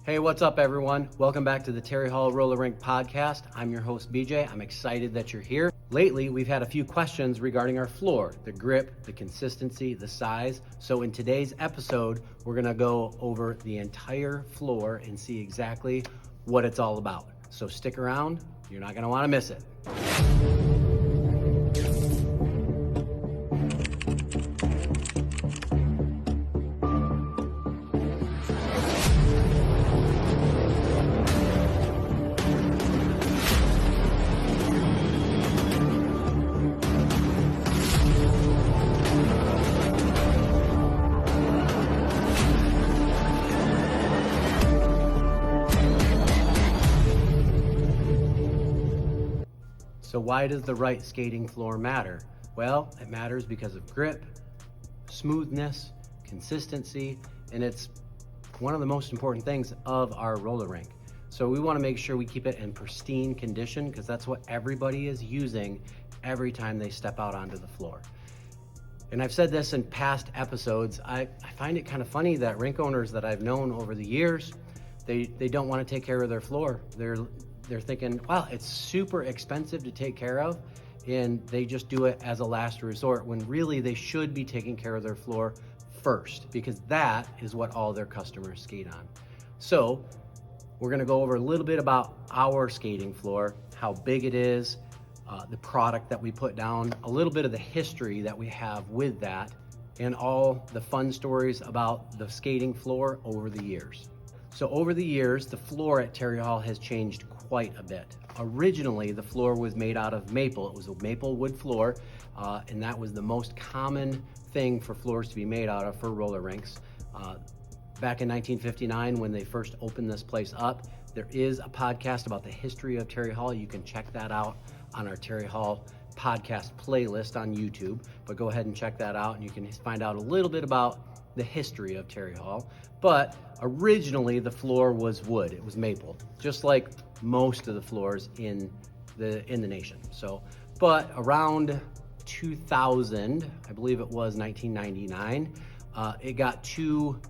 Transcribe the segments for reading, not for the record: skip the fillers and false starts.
Hey, what's up, everyone? Welcome back to the Tarry Hall Roller Rink podcast. I'm your host, BJ. I'm excited that you're here. Lately, we've had a few questions regarding our floor, the grip, the consistency, the size. So in today's episode, we're gonna go over the entire floor and see exactly what it's all about. So stick around, you're not gonna wanna miss it. So why does the right skating floor matter? Well, it matters because of grip, smoothness, consistency, and it's one of the most important things of our roller rink. So we want to make sure we keep it in pristine condition because that's what everybody is using every time they step out onto the floor. And I've said this in past episodes, I find it kind of funny that rink owners that I've known over the years, they don't want to take care of their floor. They're thinking, wow, it's super expensive to take care of, and they just do it as a last resort when really they should be taking care of their floor first, because that is what all their customers skate on. So we're gonna go over a little bit about our skating floor, how big it is, the product that we put down, a little bit of the history that we have with that, and all the fun stories about the skating floor over the years. So over the years, the floor at Tarry Hall has changed quite a bit. Originally, the floor was made out of maple. It was a maple wood floor, and that was the most common thing for floors to be made out of for roller rinks. Back in 1959, when they first opened this place up, there is a podcast about the history of Tarry Hall. You can check that out on our Tarry Hall podcast playlist on YouTube, but go ahead and check that out and you can find out a little bit about the history of Tarry Hall. But originally the floor was wood, it was maple, just like most of the floors in the nation. So, but around 2000, I believe it was 1999, it got too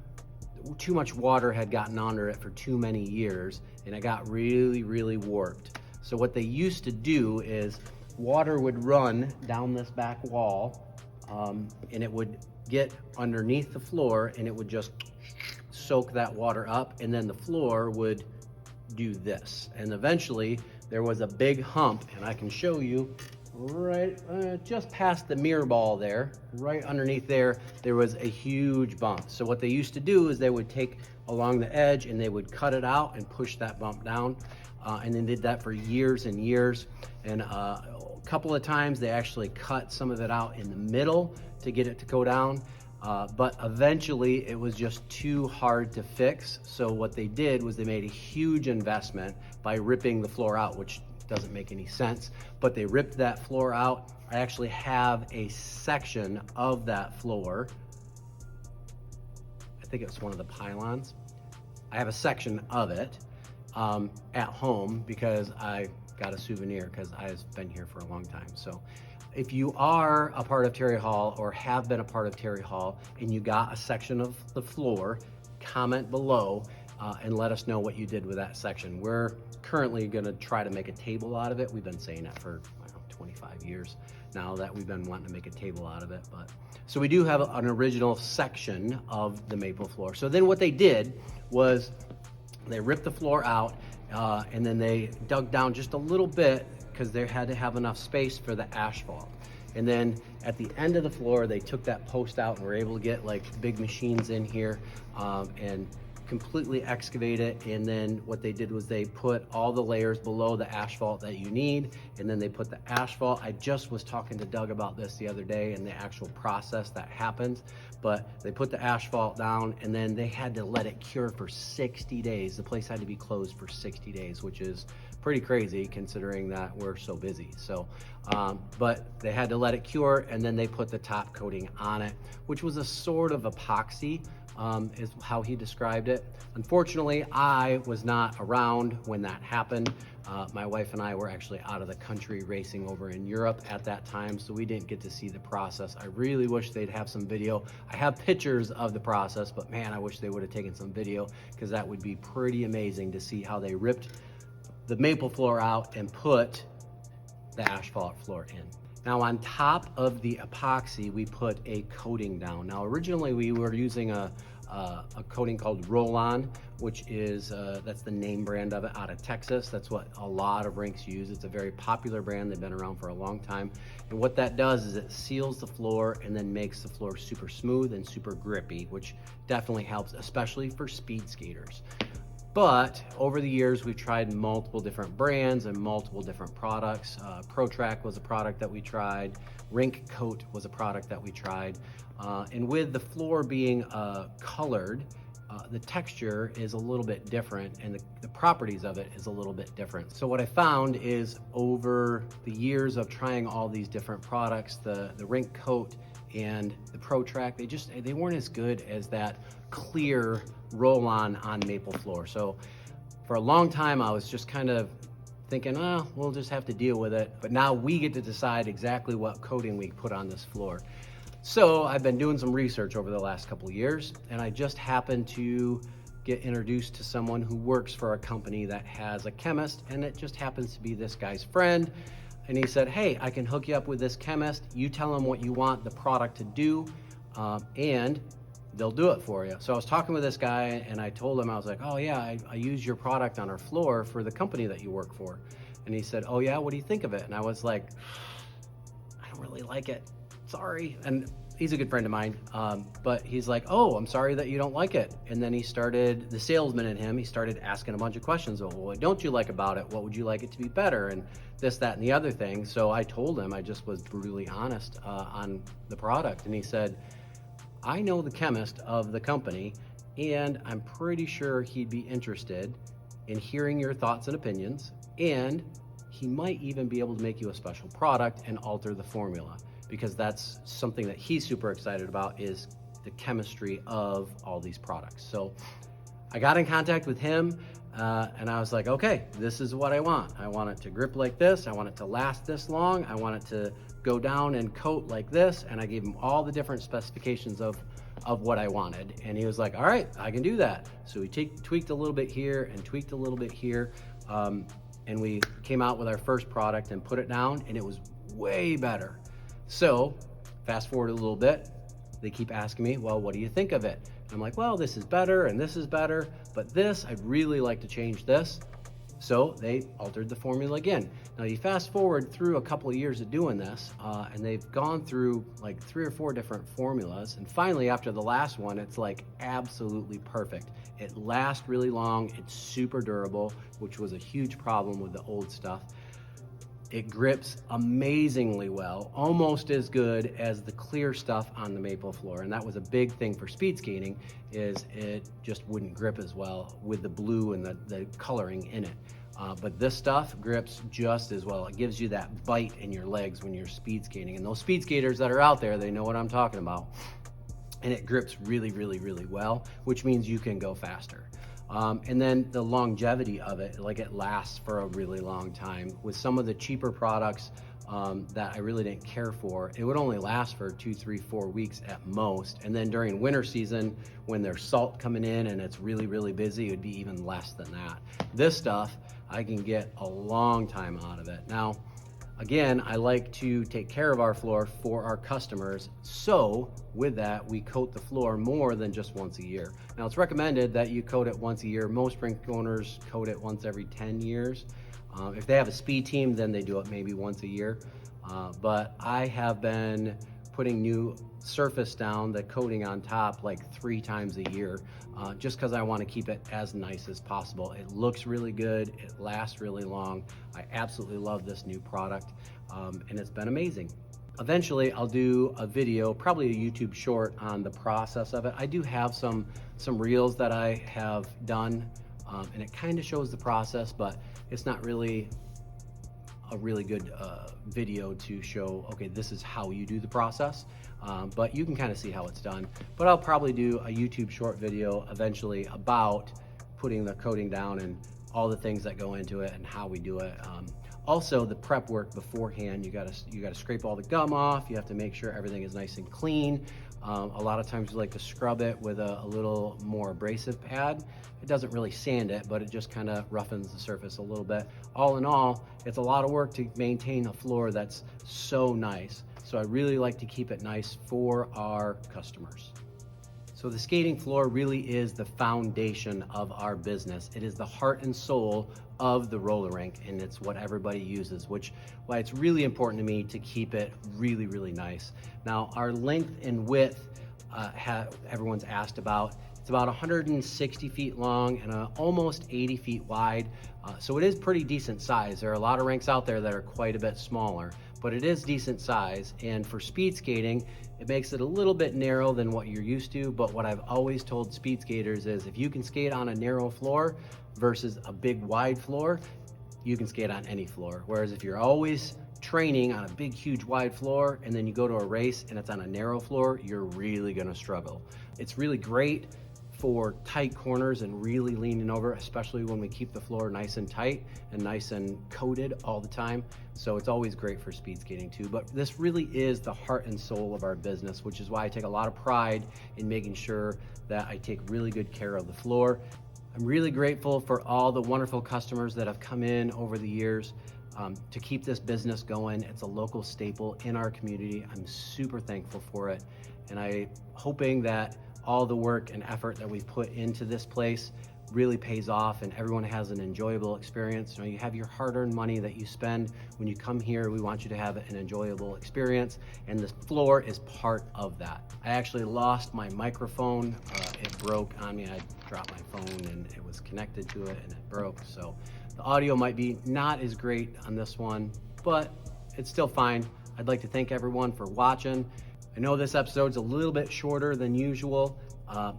much water had gotten under it for too many years, and it got really warped. So what they used to do is water would run down this back wall, and it would get underneath the floor and it would just soak that water up, and then the floor would do this. And eventually there was a big hump, and I can show you right just past the mirror ball there, right underneath there was a huge bump. So what they used to do is they would take along the edge and they would cut it out and push that bump down, and they did that for years and years. And a couple of times they actually cut some of it out in the middle to get it to go down, but eventually it was just too hard to fix. So what they did was they made a huge investment by ripping the floor out, which doesn't make any sense, but they ripped that floor out. I actually have a section of that floor. I think it's one of the pylons. I have a section of it at home because I got a souvenir because I've been here for a long time. So if you are a part of Tarry Hall or have been a part of Tarry Hall and you got a section of the floor, comment below and let us know what you did with that section. We're currently gonna try to make a table out of it. We've been saying that for, I don't know, 25 years now that we've been wanting to make a table out of it. But so we do have an original section of the maple floor. So then what they did was they ripped the floor out, and then they dug down just a little bit because they had to have enough space for the asphalt. And then at the end of the floor, they took that post out and were able to get like big machines in here and completely excavate it. And then what they did was they put all the layers below the asphalt that you need, and then they put the asphalt. I just was talking to Doug about this the other day and the actual process that happens, but they put the asphalt down and then they had to let it cure for 60 days. The place had to be closed for 60 days, which is pretty crazy considering that we're so busy. So, but they had to let it cure, and then they put the top coating on it, which was a sort of epoxy. is how he described it. Unfortunately, I was not around when that happened. My wife and I were actually out of the country racing over in Europe at that time, so we didn't get to see the process. I really wish they'd have some video. I have pictures of the process, but man, I wish they would have taken some video, because that would be pretty amazing to see how they ripped the maple floor out and put the asphalt floor in. Now on top of the epoxy, we put a coating down. Now originally we were using a coating called Roll-On, which is, that's the name brand of it out of Texas. That's what a lot of rinks use. It's a very popular brand. They've been around for a long time. And what that does is it seals the floor and then makes the floor super smooth and super grippy, which definitely helps, especially for speed skaters. But over the years, we've tried multiple different brands and multiple different products. ProTrack was a product that we tried. Rink Coat was a product that we tried. And with the floor being colored, the texture is a little bit different, and the properties of it is a little bit different. So what I found is over the years of trying all these different products, the Rink Coat and the ProTrack, they weren't as good as that clear roll-on maple floor. So for a long time, I was just kind of thinking, oh, we'll just have to deal with it. But now we get to decide exactly what coating we put on this floor. So I've been doing some research over the last couple of years, and I just happened to get introduced to someone who works for a company that has a chemist, and it just happens to be this guy's friend. And he said, hey, I can hook you up with this chemist. You tell him what you want the product to do, and they'll do it for you. So I was talking with this guy, and I told him, I was like, oh yeah, I use your product on our floor for the company that you work for. And he said, oh yeah, what do you think of it? And I was like, I don't really like it. Sorry. And he's a good friend of mine, but he's like, oh, I'm sorry that you don't like it. And then he started, the salesman in him, he started asking a bunch of questions. Well, what don't you like about it? What would you like it to be better? And this, that, and the other thing. So I told him, I just was brutally honest on the product. And he said, I know the chemist of the company, and I'm pretty sure he'd be interested in hearing your thoughts and opinions, and he might even be able to make you a special product and alter the formula, because that's something that he's super excited about, is the chemistry of all these products. So I got in contact with him, and I was like, okay, this is what I want. I want it to grip like this. I want it to last this long. I want it to go down and coat like this. And I gave him all the different specifications of what I wanted. And he was like, all right, I can do that. So we tweaked a little bit here and tweaked a little bit here. And we came out with our first product and put it down, and it was way better. So fast forward a little bit, they keep asking me, well, what do you think of it? And I'm like, well, this is better and this is better, but this, I'd really like to change this. So they altered the formula again. Now you fast forward through a couple of years of doing this, and they've gone through like 3 or 4 different formulas. And finally, after the last one, it's like absolutely perfect. It lasts really long. It's super durable, which was a huge problem with the old stuff. It grips amazingly well, almost as good as the clear stuff on the maple floor. And that was a big thing for speed skating, is it just wouldn't grip as well with the blue and the coloring in it. But this stuff grips just as well. It gives you that bite in your legs when you're speed skating. And those speed skaters that are out there, they know what I'm talking about. And it grips really, really, really well, which means you can go faster. And then the longevity of it, like it lasts for a really long time. With some of the cheaper products that I really didn't care for, it would only last for 2, 3, 4 weeks at most. And then during winter season, when there's salt coming in and it's really, really busy, it would be even less than that. This stuff, I can get a long time out of it. Now, again, I like to take care of our floor for our customers. So with that, we coat the floor more than just once a year. Now it's recommended that you coat it once a year. Most rink owners coat it once every 10 years. If they have a speed team, then they do it maybe once a year. But I have been putting new surface down, the coating on top, like 3 times a year, just because I want to keep it as nice as possible. It looks really good. It lasts really long. I absolutely love this new product, and it's been amazing. Eventually, I'll do a video, probably a YouTube short, on the process of it. I do have some reels that I have done, and it kind of shows the process, but it's not really a really good video to show, okay, this is how you do the process. But you can kind of see how it's done. But I'll probably do a YouTube short video eventually about putting the coating down and all the things that go into it and how we do it. Also, the prep work beforehand, you gotta scrape all the gum off. You have to make sure everything is nice and clean. A lot of times you like to scrub it with a little more abrasive pad. It doesn't really sand it, but it just kind of roughens the surface a little bit. All in all, it's a lot of work to maintain a floor that's so nice. So I really like to keep it nice for our customers. So the skating floor really is the foundation of our business. It is the heart and soul of the roller rink, and it's what everybody uses, which why it's really important to me to keep it really, really nice. Now, our length and width, everyone's asked about. It's about 160 feet long and almost 80 feet wide. So it is pretty decent size. There are a lot of rinks out there that are quite a bit smaller, but it is decent size. And for speed skating, it makes it a little bit narrow than what you're used to. But what I've always told speed skaters is if you can skate on a narrow floor versus a big wide floor, you can skate on any floor. Whereas if you're always training on a big, huge, wide floor and then you go to a race and it's on a narrow floor, you're really gonna struggle. It's really great for tight corners and really leaning over, especially when we keep the floor nice and tight and nice and coated all the time. So it's always great for speed skating too. But this really is the heart and soul of our business, which is why I take a lot of pride in making sure that I take really good care of the floor. I'm really grateful for all the wonderful customers that have come in over the years to keep this business going. It's a local staple in our community. I'm super thankful for it. And I'm hoping that all the work and effort that we put into this place really pays off and everyone has an enjoyable experience. You know, you have your hard-earned money that you spend when you come here. We want you to have an enjoyable experience, and the floor is part of that. I actually lost my microphone. It broke on me. I dropped my phone and it was connected to it and it broke. So the audio might be not as great on this one, but it's still fine. I'd like to thank everyone for watching. I know this episode's a little bit shorter than usual,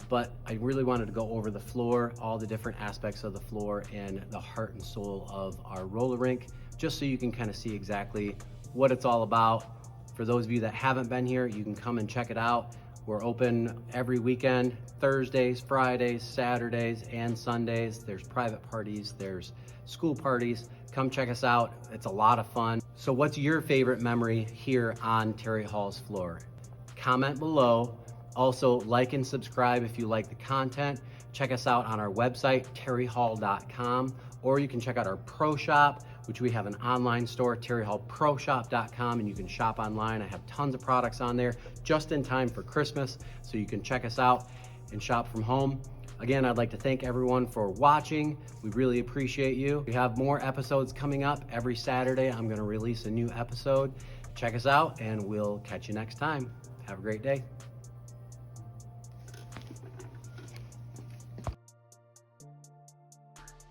but I really wanted to go over the floor, all the different aspects of the floor and the heart and soul of our roller rink, just so you can kind of see exactly what it's all about. For those of you that haven't been here, you can come and check it out. We're open every weekend, Thursdays, Fridays, Saturdays, and Sundays. There's private parties, there's school parties. Come check us out. It's a lot of fun. So what's your favorite memory here on Tarry Hall's floor? Comment below. Also, like and subscribe if you like the content. Check us out on our website, tarryhall.com, or you can check out our Pro Shop, which we have an online store, tarryhallproshop.com, and you can shop online. I have tons of products on there just in time for Christmas, so you can check us out and shop from home. Again, I'd like to thank everyone for watching. We really appreciate you. We have more episodes coming up. Every Saturday, I'm going to release a new episode. Check us out, and we'll catch you next time. Have a great day.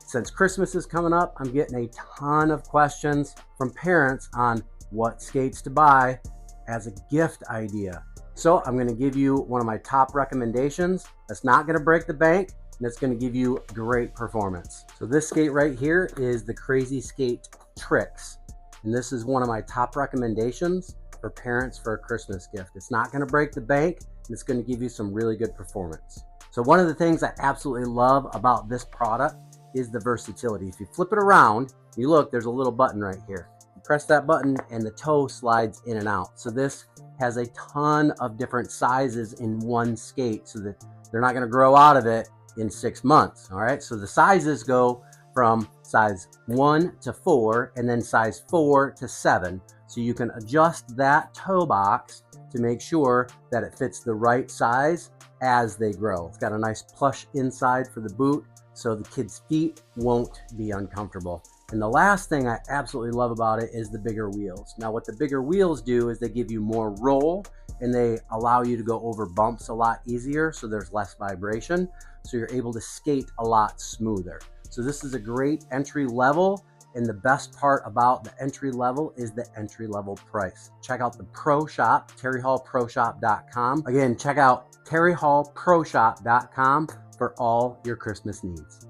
Since Christmas is coming up, I'm getting a ton of questions from parents on what skates to buy as a gift idea. So I'm going to give you one of my top recommendations that's not going to break the bank and it's going to give you great performance. So this skate right here is the Crazy Skate Tricks. And this is one of my top recommendations for parents for a Christmas gift. It's not going to break the bank and it's going to give you some really good performance. So one of the things I absolutely love about this product is the versatility. If you flip it around, you look, there's a little button right here. You press that button and the toe slides in and out. So this has a ton of different sizes in one skate so that they're not going to grow out of it in 6 months. All right. So the sizes go from size 1 to 4 and then size 4 to 7. So you can adjust that toe box to make sure that it fits the right size as they grow. It's got a nice plush inside for the boot, so the kids' feet won't be uncomfortable. And the last thing I absolutely love about it is the bigger wheels. Now what the bigger wheels do is they give you more roll and they allow you to go over bumps a lot easier, so there's less vibration, so you're able to skate a lot smoother. So this is a great entry level, and the best part about the entry level is the entry level price. Check out the Pro Shop, tarryhallproshop.com. Again, check out tarryhallproshop.com for all your Christmas needs.